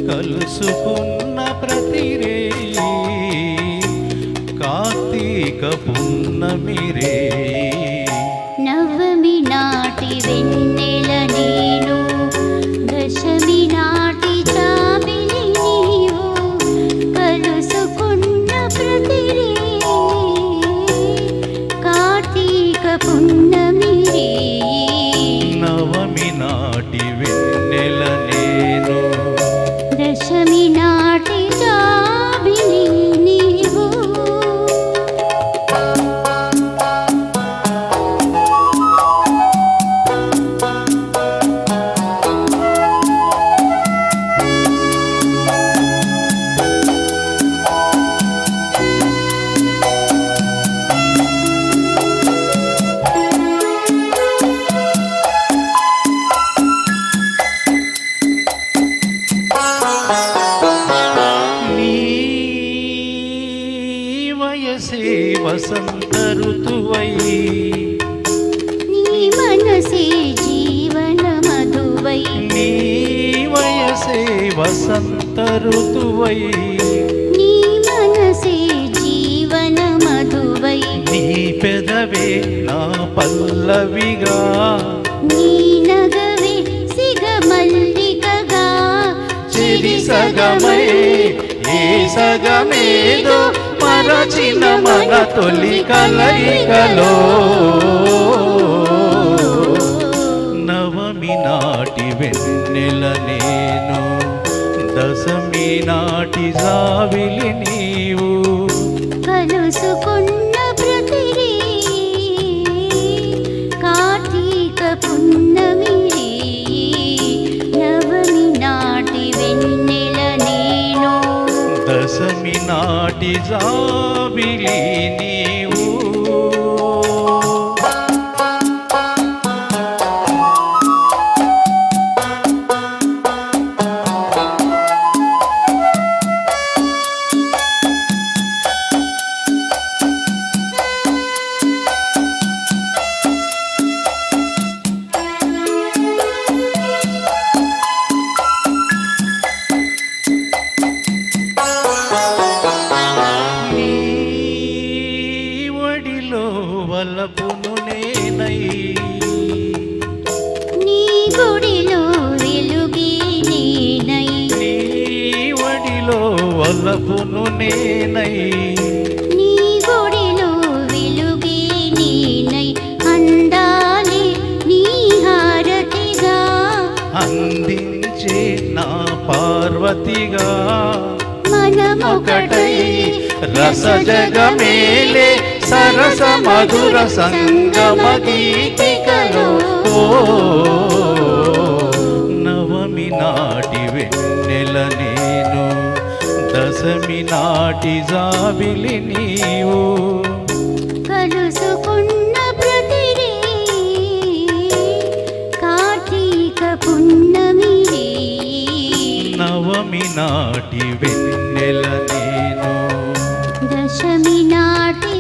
కలుసుకున్న ప్రతిరే కార్తీక పున్నమిరే నవమి నాటి వెన్నెల నేను దశమి నాటి జాబిలి నీవు కలుసుకున్న ప్రతిరే కార్తీక పున్నమిరే నవమి నాటి వెన్నెల నేను దశమి నాటి జాబిలి నీవు వసంత ఋతువై నీ మనసే జీవన మధువై నీ వయసే వసంత ఋతువై నీ మనసే జీవన మధువై నీ పెదవే నా పల్లవిగా నీ నగవే సిగ మల్లికగా చెరి సగమై ఏ సగమేదో మరచిన మన తొలి కలయికలో నవమి నాటి వెన్నెల నేను దశమి నాటి జాబిలి నీవు కలుసుకున్న ప్రతిరే కార్తీక పున్నమిరే నవమి నాటి వెన్నెల నేను దశమి నాటి జాబిలి నీవు వలపును నేనై నీ గుడిలో వెలుగే నేనై నీ వడిలో వలపును నేనై నీ గుడిలో వెలుగే నేనై అందాలే నీ హారతిగా అందించే నా పార్వతిగా మనమొకటై రసజగమేలే సరస మధుర సంగమ గీతికలో నవమి నాటి వెన్నెల నేను దశమి నాటి జాబిలి నీవు కలుసుకున్న ప్రతిరే కార్తీక పున్నమిరే నవమి నాటి వెన్నెల నేను దశమి నాటి